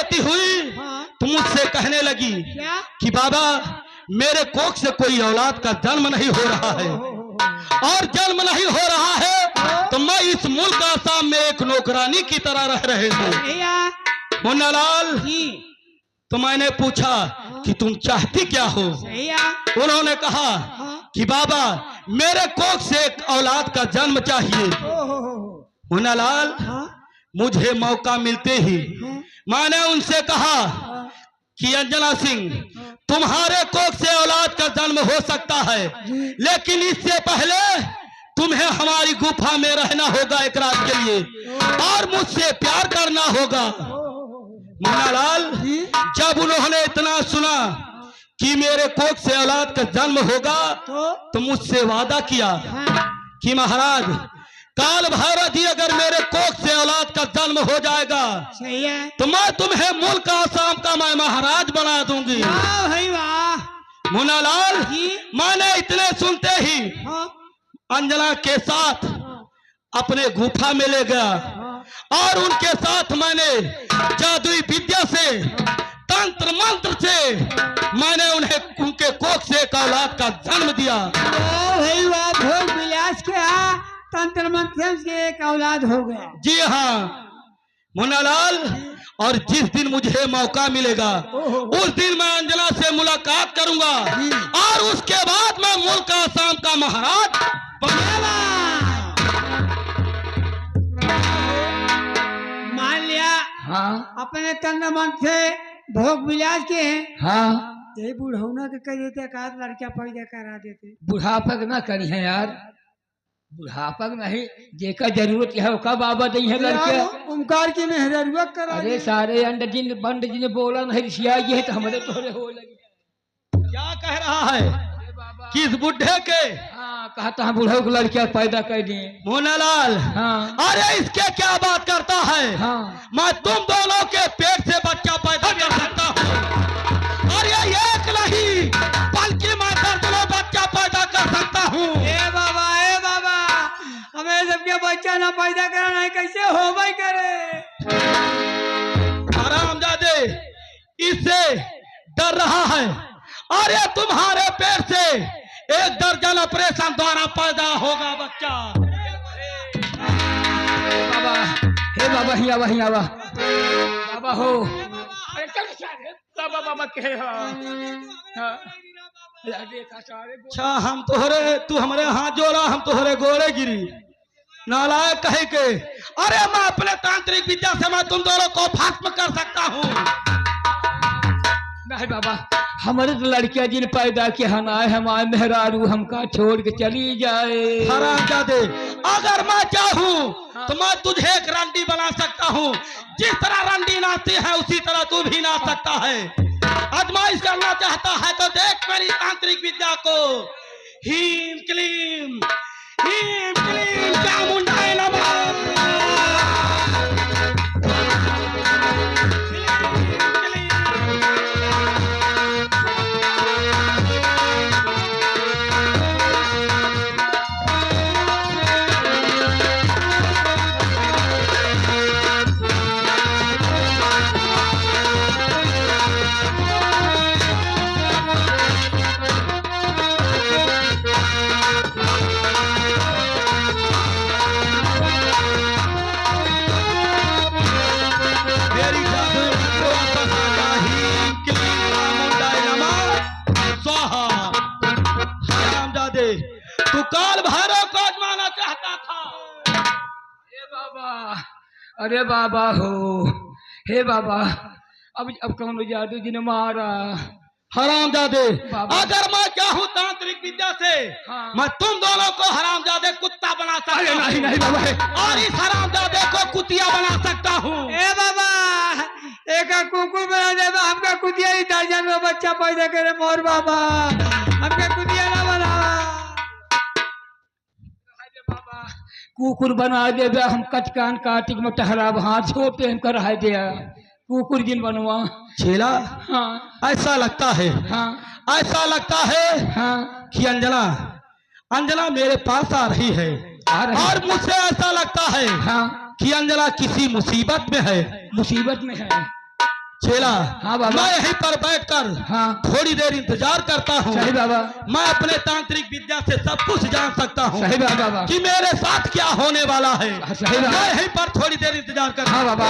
गर्भवती हुई तो मुझसे कहने लगी कि बाबा मेरे कोख से कोई औलाद का जन्म नहीं हो रहा है, और जन्म नहीं हो रहा है तो मैं इस मुल्क आसाम में एक नौकरानी की तरह रह रहे थे। मुन्नालाल, तो मैंने पूछा कि तुम चाहती क्या हो? उन्होंने कहा कि बाबा मेरे कोख से एक औलाद का जन्म चाहिए। मुन्नालाल, मुझे मौका मिलते ही मैंने उनसे कहा कि अंजना सिंह, तुम्हारे कोख से औलाद का जन्म हो सकता है, लेकिन इससे पहले तुम्हें हमारी गुफा में रहना होगा एक रात के लिए, और मुझसे प्यार करना होगा। मुन्नालाल, जब उन्होंने इतना सुना कि मेरे कोख से औलाद का जन्म होगा तो मुझसे वादा किया कि महाराज काल भैरव जी अगर मेरे कोख से औलाद का जन्म हो जाएगा तो मैं तुम्हें मुल्क आसाम का मैं महाराज बना दूंगी। मुन्नालाल, मैंने इतने सुनते ही अंजना के साथ अपने गुफा में ले गया और उनके साथ मैंने जादुई विद्या से, तंत्र मंत्र से मैंने उन्हें उनके कोख से एक औलाद का जन्म दिया। भोग विलास के तंत्र मंत्र से एक औलाद हो गया। जी हाँ मुन्नालाल, और जिस दिन मुझे मौका मिलेगा उस दिन मैं अंजना से मुलाकात करूंगा और उसके बाद मैं मुल्क आसाम का महाराज बनूंगा। मान लिया अपने तंत्र मंत्र से भोग विलास के हैं। यही बुढ़ौना के कह देते का लड़कियां पैदा करा देते। बुढ़ापा ना करी है यार, बुढ़ापा नहीं, जेका जरूरत है का बाबा दी है लड़के ओमकार की मेहररुआ करा। अरे सारे अंडर जिन बंड जिन बोला नहीं सिया ये तो हमारे तोरे हो लगे। क्या कह रहा है किस बुढ़े के? कहता है बुढ़ऊ को लड़कियां पैदा कर दिए। मुन्नालाल, अरे इसके क्या बात करता है? मैं तुम दोनों के पेट से बच्चा पैदा कर सकता हूँ, और ये एक नहीं बल्कि मैं दर्जनों बच्चा पैदा कर सकता हूँ। ए बाबा हमें सबके बच्चा ना पैदा करना है, कैसे हो भाई करे? हरामजादे इससे डर रहा है, और ये तुम्हारे पेट से एक दर्जन ऑपरेशन द्वारा पैदा होगा बच्चा। बाबा, हे बाबा ही आवा बाबा हो। बाबा के अच्छा हम तोहरे, तू हमारे हाथ जोड़ा हम तोहरे गोड़े गिरी नालायक कहे के। अरे मैं अपने तांत्रिक विद्या से मैं तुम दोनों को भस्म कर सकता हूँ। नहीं बाबा, हमारे तो लड़कियां जिन पैदा के हनाए हमारे मेहरारू हमका छोड़ के चली जाए। हरामजादे, अगर मैं चाहूँ तो मैं तुझे एक रंडी बना सकता हूँ। जिस तरह रंडी नाचती है उसी तरह तू भी नाच सकता है। आजमाइश करना चाहता है तो देख मेरी तांत्रिक विद्या को। हीम क्लीम चामुंडाय नमः। तू काल भैरव को आजमाना चाहता था। अरे बाबा हो, हे बाबा अब कौन जादू जी ने मारा। हरामजादे, अगर मैं चाहूँ तांत्रिक विद्या से मैं तुम दोनों को हरामजादे कुत्ता बना सकता हूँ। नहीं बाबा, और इस हरामजादे को कुतिया बना सकता हूँ। ए बाबा, एक कुकुर बना दे, हमका कुतिया ही दर्जन में बच्चा पैदा करे। मोर बाबा हमका कुतिया ना बना। कुकुर बना दे, हम कटकान काटिक में टहरा हाथ छोटे हम कर दिया कुकुर जिन बनवा छेला। ऐसा लगता है ऐसा लगता है कि अंजना मेरे पास आ रही है, और मुझसे ऐसा लगता है कि अंजना किसी मुसीबत में है। मुसीबत में है। चेला, हाँ बाबा। मैं यहीं पर बैठकर हाँ थोड़ी देर इंतजार करता हूँ। सही बाबा, मैं अपने तांत्रिक विद्या से सब कुछ जान सकता हूँ सही बाबा, कि मेरे साथ क्या होने वाला है। सही बाबा। मैं यहीं पर थोड़ी देर इंतजार करता हूँ। हाँ बाबा।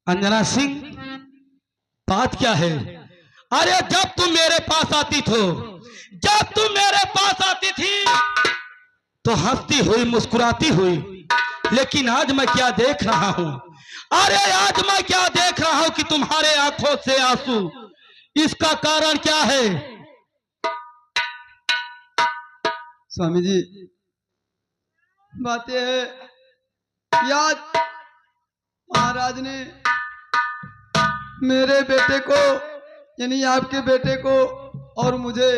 अंजना सिंह, बात क्या है? अरे जब तुम मेरे पास आती थी तो हंसती हुई मुस्कुराती हुई, लेकिन आज मैं क्या देख रहा हूं? अरे आज मैं क्या देख रहा हूं कि तुम्हारे आंखों से आंसू। इसका कारण क्या है? स्वामी जी, बात यह है कि आज महाराज ने मेरे बेटे को, यानी आपके बेटे को और मुझे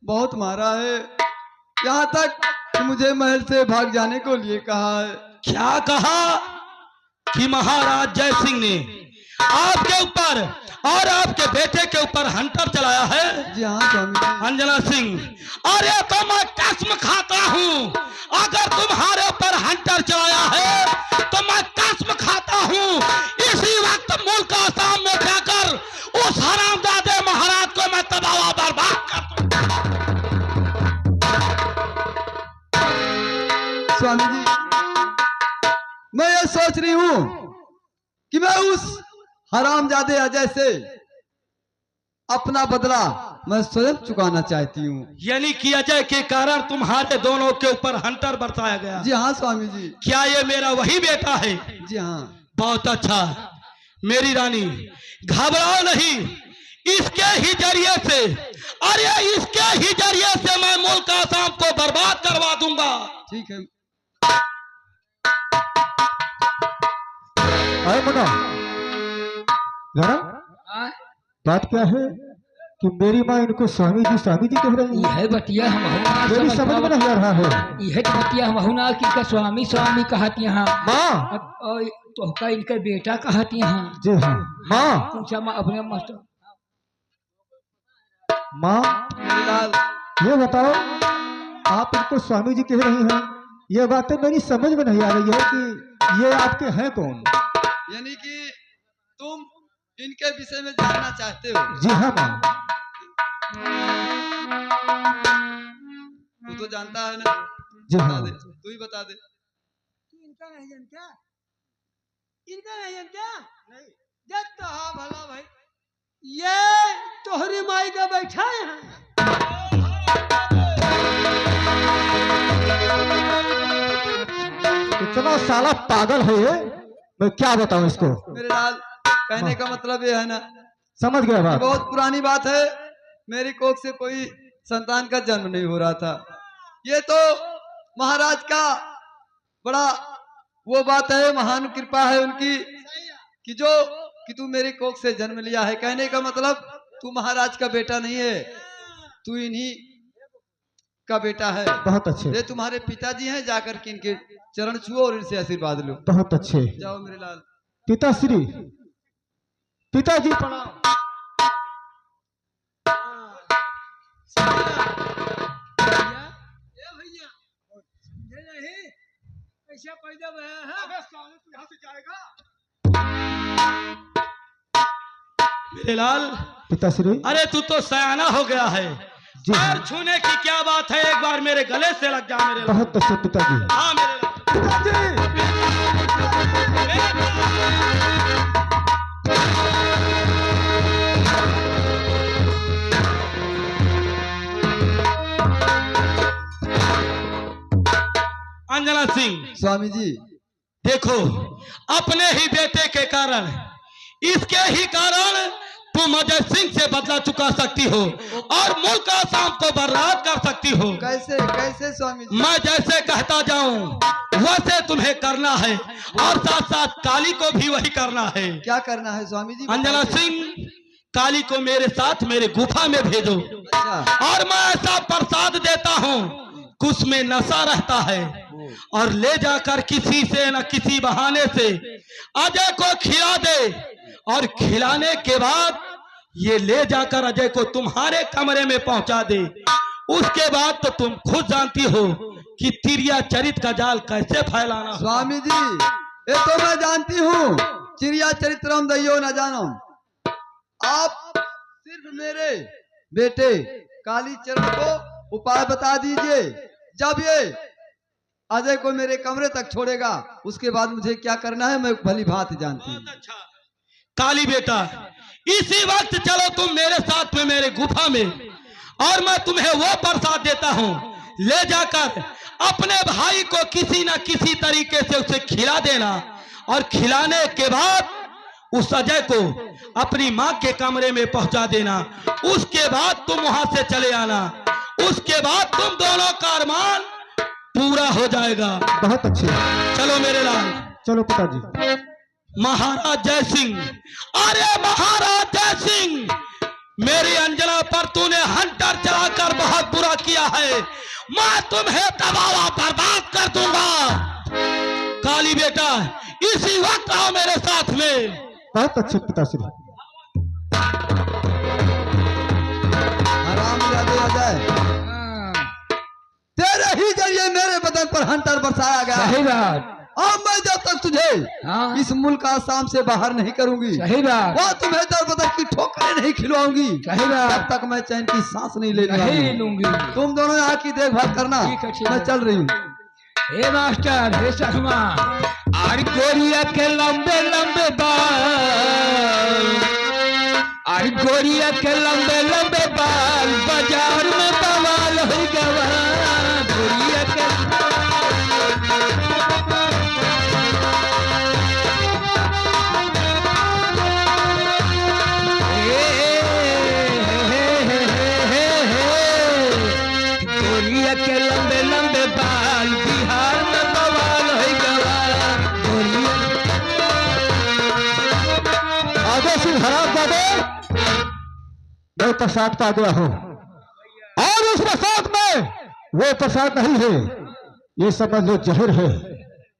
बहुत मारा है। यहाँ तक कि मुझे महल से भाग जाने को लिए कहा है। क्या कहा कि महाराज जय सिंह ने आपके ऊपर और आपके बेटे के ऊपर हंटर चलाया है? जी हाँ स्वामी जी। अंजना सिंह, अरे तो मैं कसम खाता हूँ, अगर तुम्हारे ऊपर हंटर चलाया है तो मैं कसम खाता हूँ इसी वक्त मुल्क आसाम में जाकर उस हरामजादे महाराज को मैं तबाह बर्बाद कर दूंगा। स्वामी जी, मैं ये सोच रही हूँ कि मैं उस हरामजादे अजय से अपना बदला मैं स्वयं चुकाना चाहती हूँ। यानी कि अजय के कारण तुम्हारे दोनों के ऊपर हंटर बरसाया गया? जी हाँ स्वामी जी। क्या ये मेरा वही बेटा है? जी हाँ। बहुत अच्छा मेरी रानी, घबराओ नहीं, इसके ही जरिए से, अरे इसके ही जरिए से मैं मुल्क आसाम को बर्बाद करवा दूंगा। ठीक है। आए मना जरा, बात क्या है कि मेरी माँ इनको स्वामी जी कह रही है? यह बतिया हम मेरी समझ में नहीं आ रहा है। यह बतिया हम कि स्वामी स्वामी कहती हैं माँ, तो का इनका बेटा कहती हैं। जी हाँ माँ। पूछा माँ अपने मास्टर, माँ लाल, ये बताओ, आप इनको स्वामी जी कह रही हैं, ये बातें मेरी समझ में नहीं आ रही है कि ये आपके हैं कौन? यानी कि तुम इनके विषय में जानना चाहते हो? जी हाँ माँ। तू तो जानता है ना? जी बता हाँ। दे, तू ही बता दे। इनका नहीं जानता? इनका नहीं जानता? नहीं जानता। हाँ भला भाई, ये तोहरी माई का बैठा है। इतना साला पागल है ये, मैं क्या बताऊं इसको? मेरे लाल, कहने का मतलब ये है ना, समझ गया ये बात? बहुत पुरानी बात है। मेरी कोख से कोई संतान का जन्म नहीं हो रहा था। ये तो महाराज का बड़ा वो बात है, महान कृपा है उनकी कि तू मेरी कोख से जन्म लिया है। कहने का मतलब तू महाराज का बेटा नहीं है, तू इन्हीं का बेटा है। बहुत अच्छे, ये तुम्हारे पिताजी हैं, जाकर के इनके चरण छुओ और इनसे आशीर्वाद लो। बहुत अच्छे। जाओ मेरे लाल। पिताश्री, पिताजी प्रणाम। भैया समझे नहीं, ऐसा पैदा हुआ है। अबे साले तू यहाँ से जाएगा? मेरे लाल, पिताश्री, अरे तू तो सयाना हो गया है। जी पैर छूने की क्या बात है, एक बार मेरे गले से लग जा मेरे लाल। बहुत अच्छे पिताजी। हाँ मेरे लाल। अंजना सिंह, स्वामी जी, देखो, अपने ही बेटे के कारण, इसके ही कारण तुम अजय सिंह से बदला चुका सकती हो और मुल्क आसाम को बर्बाद कर सकती हो। कैसे कैसे स्वामी जी? मैं जैसे कहता जाऊं वैसे तुम्हें करना है और साथ साथ काली को भी वही करना है। क्या करना है स्वामी जी? अंजना सिंह, काली को मेरे साथ मेरे गुफा में भेजो अच्छा। और मैं ऐसा प्रसाद देता हूँ कि उसमें नशा रहता है, और ले जाकर किसी से न किसी बहाने से अजय को खिला और खिलाने के बाद ये ले जाकर अजय को तुम्हारे कमरे में पहुंचा दे। उसके बाद तो तुम खुद जानती हो कि तिरिया चरित का जाल कैसे फैलाना हो। स्वामी जी ये तो मैं जानती हूँ, चिड़िया चरित्रम दैयो न जानो। आप सिर्फ मेरे बेटे कालीचरण को उपाय बता दीजिए। जब ये अजय को मेरे कमरे तक छोड़ेगा उसके बाद मुझे क्या करना है मैं भली भांति जानती हूँ। बहुत अच्छा काली बेटा, इसी वक्त चलो तुम मेरे साथ में मेरे गुफा में, और मैं तुम्हें वो प्रसाद देता हूँ। ले जाकर अपने भाई को किसी न किसी तरीके से उसे खिला देना, और खिलाने के बाद उस अजय को अपनी माँ के कमरे में पहुंचा देना। उसके बाद तुम वहां से चले आना। उसके बाद तुम दोनों का अरमान पूरा हो जाएगा। बहुत अच्छे। चलो मेरे लाल। चलो पिताजी। महाराज जय सिंह, अरे महाराज जय सिंह, मेरी अंजना पर तूने हंटर चलाकर बहुत बुरा किया है। मैं तुम्हें दबावा बर्बाद कर दूंगा। काली बेटा इसी वक्त आओ मेरे साथ में। बहुत अच्छे पिताश्री। हरामजादे अजय, तेरे ही जरिए मेरे बदन पर हंटर बरसाया गया। सही बात। अब मैं जब तक तुझे हाँ। इस मुल्क आसाम से बाहर नहीं करूंगी, सही बात। वो तुम्हें दर बदर की ठोकरें नहीं खिलवाऊंगी, सही बात। तब तक मैं चैन की सांस नहीं लेने वाली नहीं हूँ। लूंगी। तुम दोनों यहाँ की देखभाल करना, ठीक है, ठीक मैं है। चल रही हूँ। हे मास्टर, हे शर्मा, और गोरिया के लंबे लंबे बाल, और गोरिया के लंबे लंबे बाल, बाजार में बवाल हो गवा। गोरिया के गोरिया के लंबे लंबे बाल, बिहार में बवाल हो गवा। गोरिया आगे सिंह हरामजादे, मैं प्रसाद पा गया हूँ, और उस प्रसाद में वो प्रसाद नहीं है, ये समझ लो जहर है।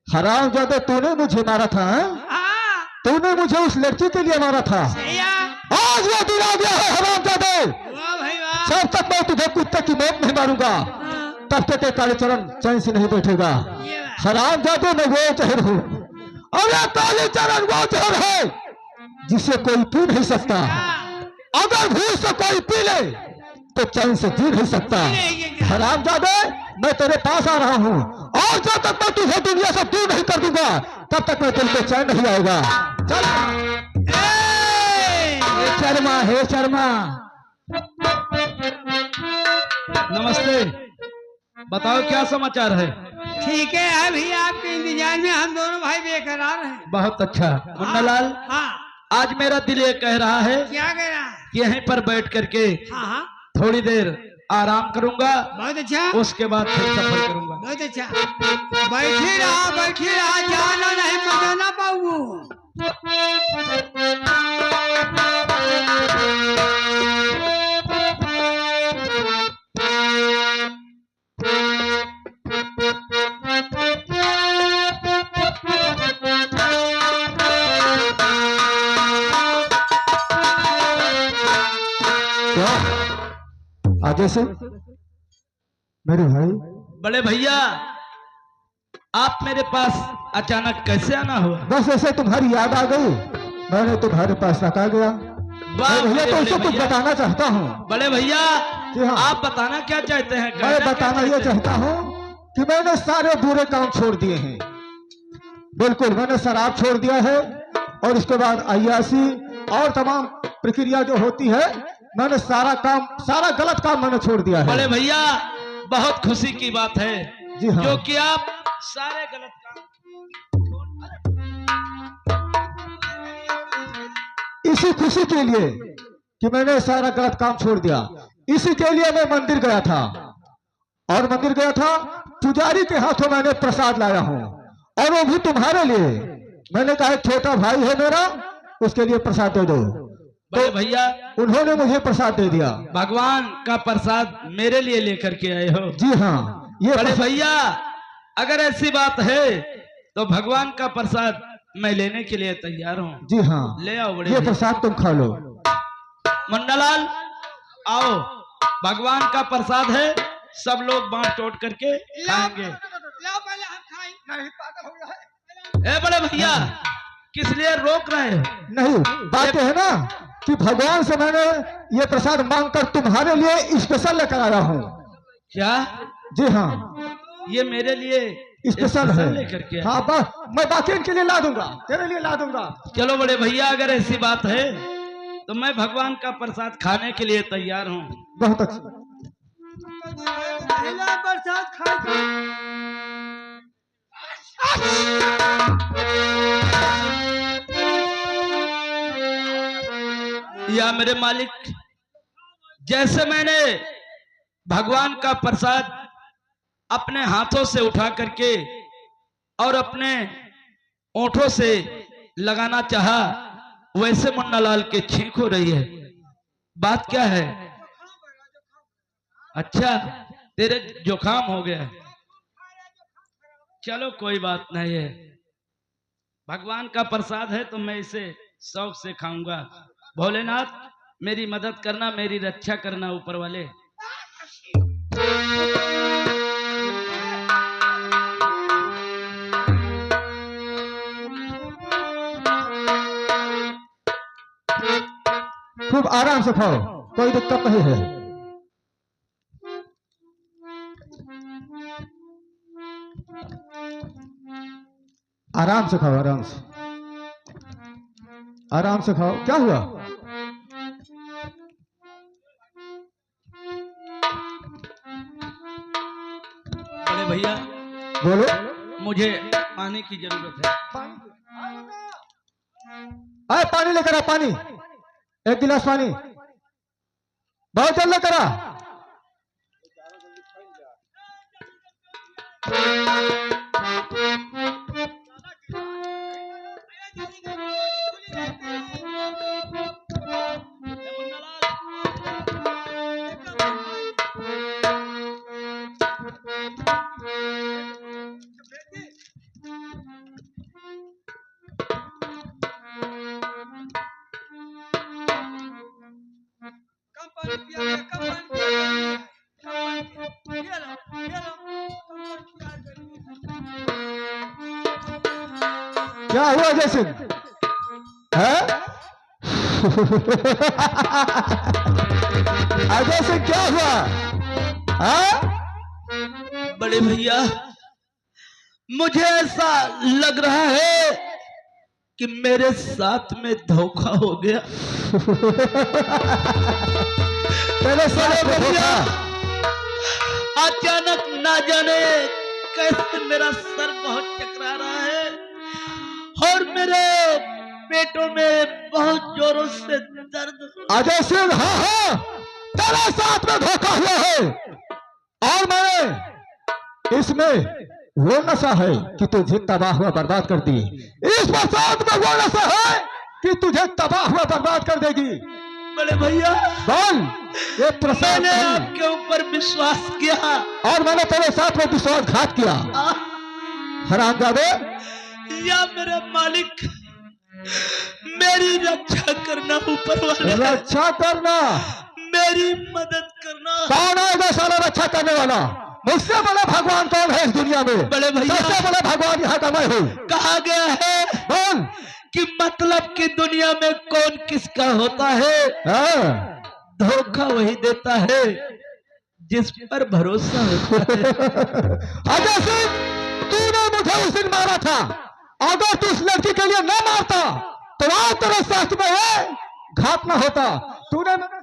हरामजादे तूने मुझे मारा था, हाँ तूने मुझे उस लड़की के लिए मारा था। भैया, आज वो दिन आ गया है हरामजादे। वाह भाई वाह। जब तक मैं तुझे कुत्ते की मौत नहीं मारूंगा हाँ, तब तक ये कालीचरण चैन से नहीं बैठेगा। ये बात। हरामजादे मैं वो जहर हूँ, और ये कालीचरण वो जहर है जिसे कोई पी नहीं सकता। अगर भूल से कोई पी ले तो चैन से जी नहीं सकता। हरामजादे मैं तेरे पास आ रहा हूँ, और जब तक मैं तुझे दुनिया से दूर नहीं कर दूंगा तब तक मैं दिल को चैन नहीं आएगा। चल। हे शर्मा, हे शर्मा, नमस्ते, बताओ क्या समाचार है। ठीक है अभी आपके इंतजार में हम दोनों भाई बेकरार हैं। बहुत अच्छा मुन्नालाल, हाँ आज मेरा दिल ये कह रहा है क्या कह रहा है? कि यहीं पर बैठ करके हाँ हाँ थोड़ी देर आराम करूंगा, बहुत अच्छा, उसके बाद फिर सफर करूंगा। बहुत अच्छा। बैठे रहा, जाना नहीं मजा ना पाऊँ। आगे से मेरे भाई, बड़े भैया आप मेरे पास अचानक कैसे आना हुआ? बस ऐसे तुम्हारी याद आ गई, मैंने तुम्हारे पास रखा गया। वाह, मैं भैया बड़े तुमसे कुछ भैया। बताना चाहता हूँ। बड़े भैया जी हाँ। आप बताना क्या चाहते हैं? मैं कहना क्या बताना ये चाहते हैं? चाहता हूँ कि मैंने सारे बुरे काम छोड़ दिए हैं। बिल्कुल, मैंने शराब छोड़ दिया है, और इसके बाद अय्यासी और तमाम प्रक्रिया जो होती है, मैंने सारा गलत काम मैंने छोड़ दिया है। बड़े भैया बहुत खुशी की बात है जी हाँ। जो कि आप सारे गलत काम। इसी खुशी के लिए कि मैंने सारा गलत काम छोड़ दिया, इसी के लिए मैं मंदिर गया था, और मंदिर गया था पुजारी के हाथों मैंने प्रसाद लाया हूँ, और वो भी तुम्हारे लिए। मैंने कहा एक छोटा भाई है मेरा, उसके लिए प्रसाद दे दो। बड़े भैया उन्होंने मुझे प्रसाद दे दिया। भगवान का प्रसाद मेरे लिए लेकर के आए हो? जी हाँ, ये बड़े प्रसाद- भैया अगर ऐसी बात है तो भगवान का प्रसाद मैं लेने के लिए तैयार हूँ। जी हाँ, ले आओ बड़े ये भैया। प्रसाद तुम खा लो। मुन्नालाल आओ, भगवान का प्रसाद है, सब लोग बांट तोड़ करके खाएंगे। लाओ पहले हम खाएं। नहीं पागल हो गया है। ए बड़े भैया, किस लिए रोक रहे हो? नहीं, बात है ना कि भगवान से मैंने ये प्रसाद मांगकर तुम्हारे लिए स्पेशल लेकर आया हूँ। क्या? जी हाँ, ये मेरे लिए स्पेशल है। लेकर के आए। हाँ, मैं बाकी इनके लिए ला दूंगा, तेरे लिए ला दूंगा। चलो बड़े भैया, अगर ऐसी बात है तो मैं भगवान का प्रसाद खाने के लिए तैयार हूँ। बहुत अच्छा। पहला प्रसाद खाए। या मेरे मालिक, जैसे मैंने भगवान का प्रसाद अपने हाथों से उठा करके और अपने ओंठों से लगाना चाहा, वैसे मुन्नालाल के छींक हो रही है। बात क्या है? अच्छा, तेरे जुकाम हो गया है। चलो कोई बात नहीं है, भगवान का प्रसाद है तो मैं इसे शौक से खाऊंगा। भोलेनाथ मेरी मदद करना, मेरी रक्षा करना ऊपर वाले। खूब आराम से खाओ, कोई दिक्कत नहीं है। आराम से खाओ, आराम से, आराम से खाओ। क्या हुआ? बड़े भैया बोलो। मुझे पानी की जरूरत है। आए, पानी लेकर आ, पानी, एक गिलास पानी, बहुत जल्द लेकर आ। क्या हुआ जैसे है? अजय सिंह, क्या हुआ? बड़े भैया, मुझे ऐसा लग रहा है कि मेरे साथ में धोखा हो गया। तेरे साथ में भैया, धोखा? अचानक ना जाने कैसे मेरा सर बहुत चकरा रहा है और मेरे पेटों में बहुत जोरों से दर्द हो। अजय सिंह, हाँ हाँ, तेरे साथ में धोखा हुआ है और मैंने इसमें वो नशा है कि तुझे तबाह हुआ बर्बाद कर दी। इस प्रसाद में वो नशा है कि तुझे तबाह हुआ बर्बाद कर देगी। बड़े भैया, बोल, ये प्रसाद मैंने नहीं। आपके ऊपर विश्वास किया और मैंने तेरे साथ में विश्वासघात किया। हरामजादे, या मेरे मालिक, मेरी रक्षा करना ऊपर वाले, रक्षा करना। मेरी मदद करना। कौन है इधर साला रक्षा करने वाला? मुझसे बड़ा भगवान कौन है इस दुनिया में? बड़े भैया, सबसे बड़ा भगवान यहाँ का मैं हूँ। कहा गया है बोल। कि मतलब की दुनिया में कौन किसका होता है? हाँ। धोखा वही देता है जिस पर भरोसा होता है। अजय सिंह, तूने मुझे उस दिन मारा था। अगर तू उस लड़की के लिए न मारता तो आज तेरे साथ में है घात न होता। तूने मेरे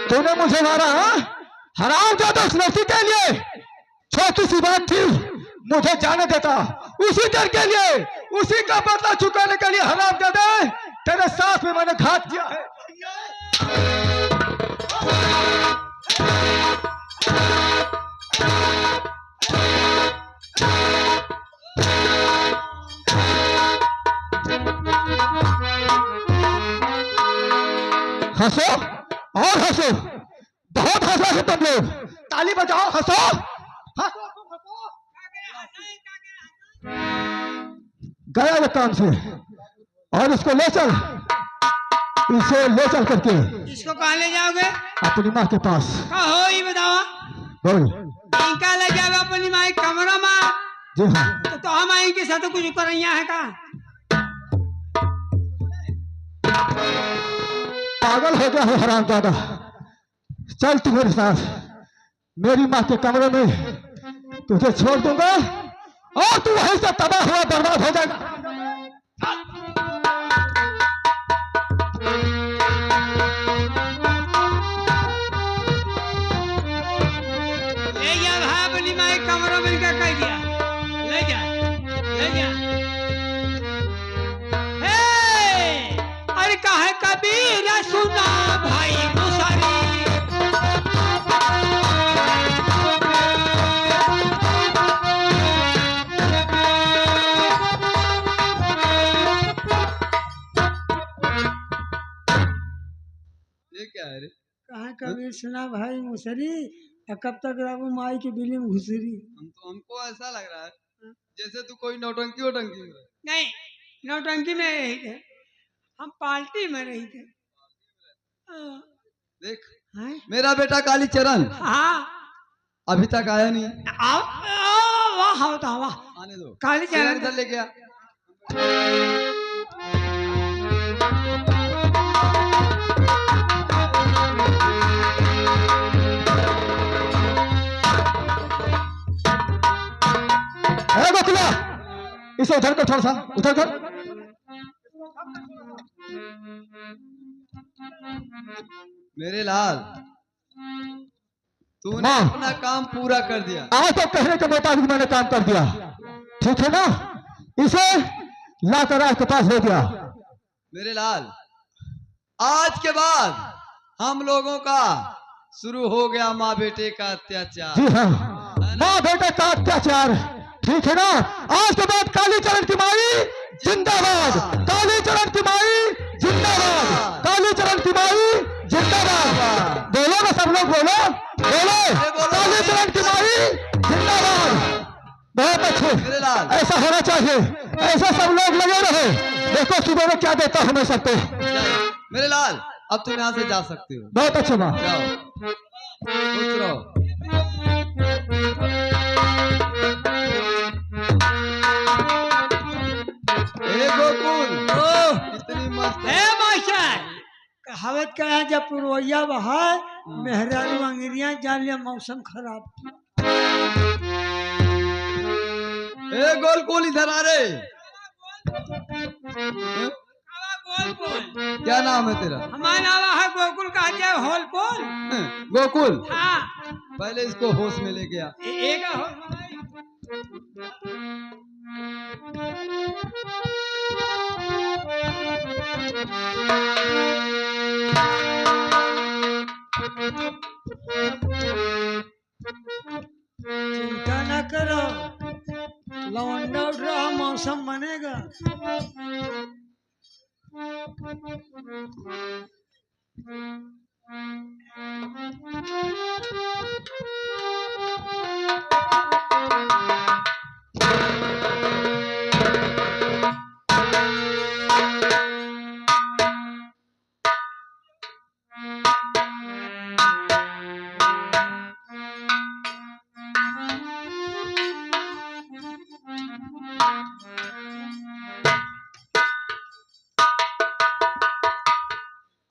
तूने मुझे मारा, हाँ? हरामजादा, उस लड़की के लिए छोटी सी बात थी, मुझे जाने देता। उसी डर के लिए, उसी का बदला चुकाने के लिए हरामजादा तेरे साथ में मैंने घात किया है। हंसो और हंसो, बहुत हंसा है तुम लोग, ताली बजाओ, हंसो हंसो तुम हंसो। गया ये काम से, और इसको ले चल, इसे ले चल करके इसको कहाँ ले जाओगे? अपनी माँ के पास। हो ये बताओ, बोल। इनका ले जाओगे अपनी माँ के कमरा में? जी हाँ। तो हम इनके साथ कुछ करैया है का? पागल हो गया है हरामजादा, चल तू मेरे साथ, मेरी माँ के कमरे में तुझे छोड़ दूंगा और तू वहीं से तबाह हुआ बर्बाद हो जाएगा। ले जा भाई अपनी माँ के कमरे में, क्या कह दिया? ले जा, ले जा। हे, अरे कहे कबीर सुना भाई मुसरी, ये क्या है रे? कहा कबीर सुना भाई मुसरी, कब तक रहू माई की बिली में घुसरी। हमको ऐसा लग रहा है जैसे तू कोई नौटंकी वोटंकी में। नहीं, नौटंकी में रही थे, हम पार्टी में रही थे। देख हैं? मेरा बेटा कालीचरण हाँ, अभी तक आया नहीं। आओ, आओ, वाह होता वाह, आने दो, कालीचरण इधर लेके आ। गोकुला, इसे उधर कर, थोड़ा सा उधर कर। मेरे लाल, तूने हाँ। अपना काम पूरा कर दिया। आज तो कहने के मुताबिक मैंने काम कर दिया, ठीक है ना? इसे लाकर राज के पास ले दिया। मेरे लाल, आज के बाद हम लोगों का शुरू हो गया माँ बेटे का अत्याचार। जी हाँ, माँ बेटे का अत्याचार, ठीक है ना? आज के बाद कालीचरण की माई जिंदाबाद, कालीचरण की माई जिंदाबाद, कालीचरण की माई जिंदाबाद। बोलो ना सब लोग, बोलो बोलो, कालीचरण की माई जिंदाबाद। बहुत अच्छे, मेरे लाल, ऐसा होना चाहिए, ऐसा सब लोग लगे रहे। देखो सुबह में क्या देता हूँ मैं सबको। मेरे लाल, अब तुम यहाँ से जा सकते हो। बहुत अच्छे माँ। जाओ, खुश रहो। ए गोकुल, इतनी मस्त हे मास्टर, कहावत का है जब पुरवैया बहा मेहरारू अंगेरिया जान लिया मौसम खराब। ए गोलकुल, इधर आ रे। क्या नाम है तेरा? हमारा नाम है गोकुल, कहते हैं होलपुल। गोकुल, हाँ, पहले इसको होश में ले गया। एक चिंता न करो, लौंडा उठ रहा, मौसम बनेगा।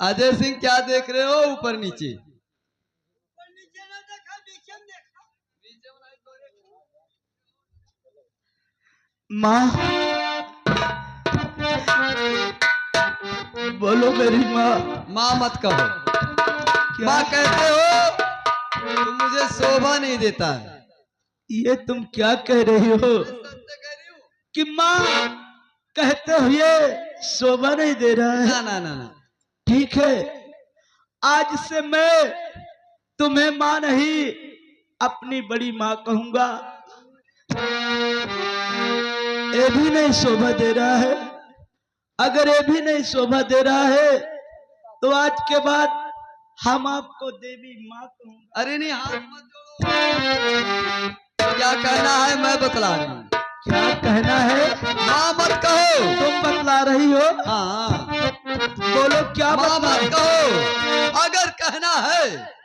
अजय सिंह, क्या देख रहे हो ऊपर नीचे? माँ, बोलो मेरी माँ। माँ मत कहो, माँ कहते हो तुम मुझे शोभा नहीं देता है। ये तुम क्या कह रही हो कि माँ कहते हुए शोभा नहीं दे रहा है? ना ना ना ना, ठीक है, आज से मैं तुम्हें माँ नहीं अपनी बड़ी माँ कहूंगा। ये भी नहीं शोभा दे रहा है, अगर ये भी नहीं शोभा दे रहा है तो आज के बाद हम आपको देवी माँ कहूँगा। अरे नहीं, हाथ मत जोड़ो। क्या कहना है मैं बतला रही हूँ। क्या कहना है? माँ मत कहो। तुम बतला रही हो? हाँ, बोलो क्या माँ बतला? मत कहो। अगर कहना है